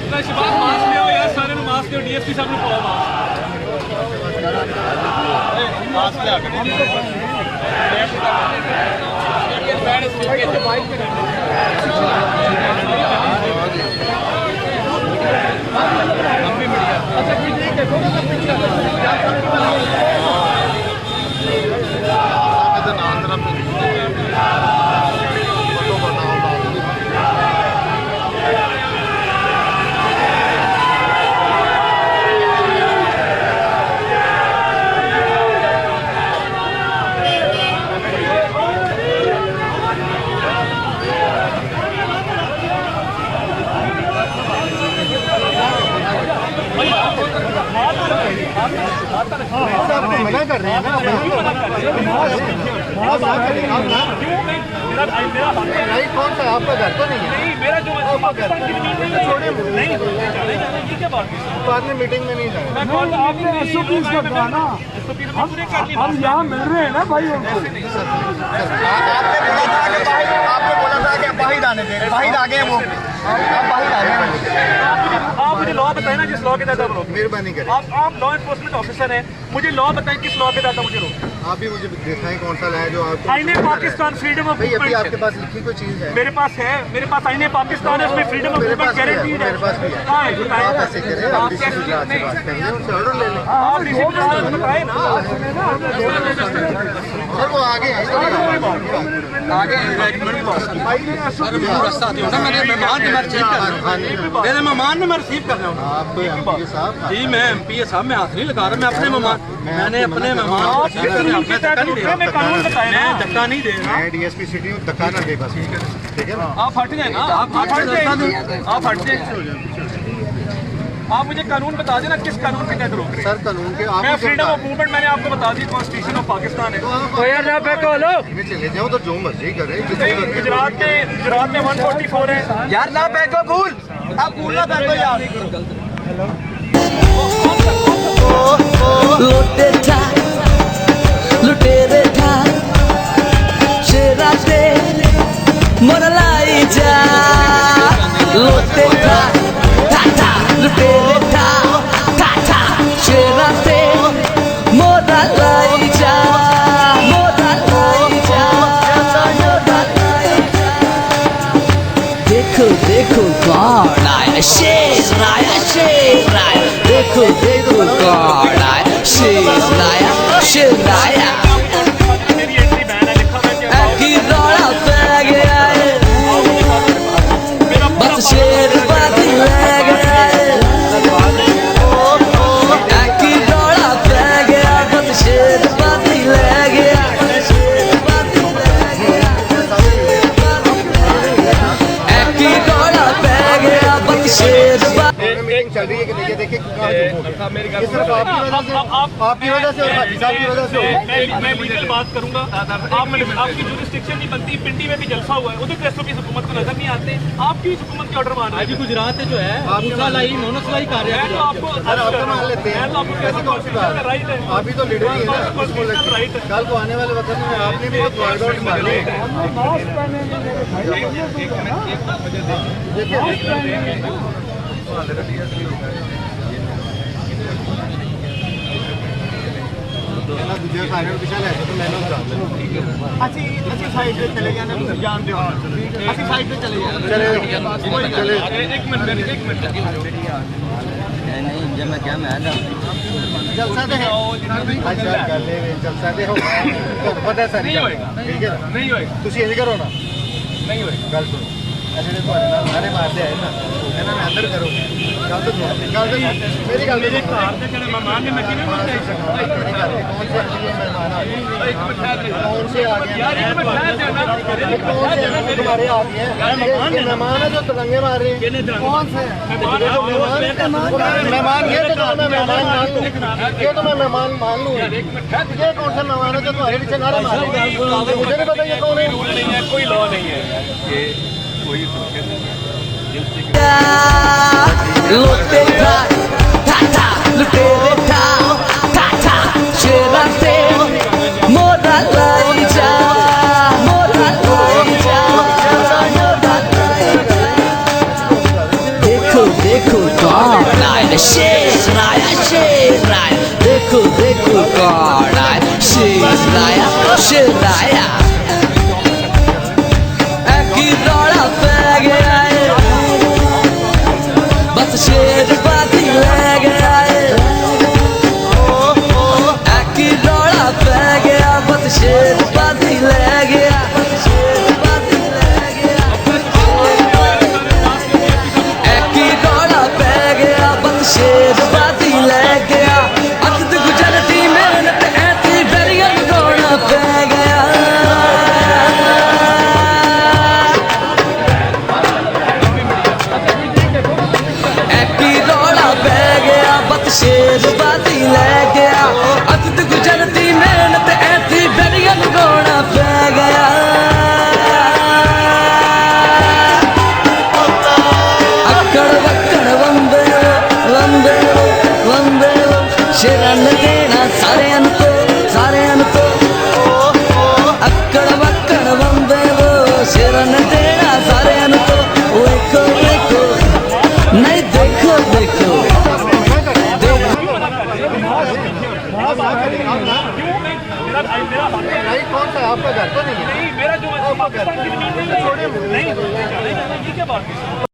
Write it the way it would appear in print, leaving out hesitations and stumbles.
अपना शबाज मास्क ले आओ यार, सारे ने मास्क ले, डीएसपी साहब ने पाओ मास्क ले आके अच्छा ठीक है, थोड़ा सा पीछे मना कर रहे हैं ना, राइट कौन सा आपका घर तो नहीं है? नहीं, मेरा जो बाद में मीटिंग में नहीं जाए। हम यहाँ मिल रहे हैं ना भाई उनको। आपने बोला था कि बाहर आने दें, बाहर आ गए वो, बाहर आ गए। आप मुझे लॉ बताएं ना, जिस लॉ के तहत आप रोक। मेहरबानी करें, आप लॉ एनफोर्समेंट ऑफिसर हैं, मुझे लॉ बताएं किस लॉ के तहत मुझे रोक। आप भी मुझे दिखाएं कौन सा है जो आपको। आईने पाकिस्तान फ्रीडम ऑफ मूवमेंट आपके पास लिखी कोई चीज है? मेरे पास है, मेरे पास आईने पाकिस्तान है, उसमें फ्रीडम ऑफ मूवमेंट गारंटीड है। मेरे पास भी है। आप ऐसे करें, आप डीसी गुजरात से बात करेंगे, उनसे ऑर्डर ले लें। आप डीसी गुजरात को बताएं ना। सर वो आगे हैं, आगे मेरे मेहमान ने मैं रिसीव कर रहा हूँ। आप जी मैं एमपी साहब, मैं हाथ नहीं लगा रहा, मैं अपने मेहमान, मैंने अपने मेहमान धक्का नहीं दे रहा। डीएसपी सिटी धक्का ना दे बस, ठीक है ना? आप हट जाए ना, आप हट जाए, आप हट जाए। आप मुझे कानून बता देना किस कानून के तहत रोक रहे हैं? सर कानून के मैं फ्रीडम ऑफ मूवमेंट मैंने आपको बता दी, कॉन्स्टिट्यूशन ऑफ पाकिस्तान है। तो यार ना फेंको लो, चले जाओ तो जो मर्जी करे। गुजरात में 144 है यार, ना फेंको भूल, आप भूल ना फेंको यार। लुटेरे था शेरा से मोरलाई जा, लुटे था लुटेरे था शेरा से मोरलाई जा, मोरलाई जा। देखो देखो कौन आया, शेर आया, शेर आया। देखो देखो कौन आया, शेर आया, शेर आया। की दौड़ा पै गया है, बस शेर बाती रह गया है। की दौड़ा पै गया, बस शेर बाती रह गया। की दौड़ा पै गया, बस शेर चल रही है कि देखिए देखिए आपकी वजह से और हाजी साहब की वजह से। मैं लीगल बात करूंगा, आपकी जुरिस्डिक्शन नहीं बनती। पिंडी में भी जलसा हुआ है, उधर तो एसओपी हुकूमत को नजर नहीं आते, आपकी हुकूमत के ऑर्डर मान रहे हैं। गुजरात जो है मोनोसलाई कर रहे हैं, आपको मान लेते हैं, आपको कैसे कौन सी बात राइट है? आप ही तो लीडर ही है ना, राइट है। कल को आने वाले वक्त में आपने भी बहुत वर्कआउट मारे। दूसरे सारे पिछले ऐसे तो मैंने अच्छी साइड पे चले जाने जान दो, अच्छी साइड पे चले जाए। चले एक मिनट नहीं जब मैं क्या मैं जलसा दे अच्छा कर ले जलसा दे हो पता है सर नहीं होएगा, ठीक है नहीं होएगा। तुम ये करो ना, नहीं होएगा। गल सुनो ऐसे तो मारे मारते आए ना, है ना? मैं अंदर करो गल तो मेरी गल मेरे घर से जड़े मेहमान ने मैं किने मार सकता कौन से मेहमान आ गए? एक मिनट कौन से आ गए यार? एक मिनट जाना कौन से तुम्हारे आ गए? मेहमान है जो तिरंगे मार रहे हैं, कौन से मेहमान? ये तो मैं मेहमान मान लूँ, ये तो मैं मेहमान मान लूँ। ये कौन सा मेहमान है जो तुम्हारे पीछे नारे मार रहे हैं? मुझे नहीं पता ये कौन है। रूल नहीं है, कोई लॉ नहीं है, ये कोई लुटे था लुटेरे था शेरा से मोरा लाई जा, मोरा लाई जा। देखो देखो शेर आया देखो देखो कौन आया शेर आया की दौड़ा पै गया है बस शेर बाती ले गया है की दौड़ा पै गया बस शेर बाती ले गया शेर बाती ले गया अत गुजरती मेहनत ऐसी दरियन दौड़ा पै गया ऐकी दौड़ा पै गया बत शेर बाती ले गया अत गुजरती मेहनत ऐसी दरियन दौड़ा पै गया शेरन देना सारे तो अक्कड़ वक्कड़ बंदे वो शेरन देना सारे तो देखो देखो नहीं देखो देखो कौन सा आपका घर तो नहीं? मेरा जो पाकिस्तान की जमीन में छोड़े नहीं क्या बात है।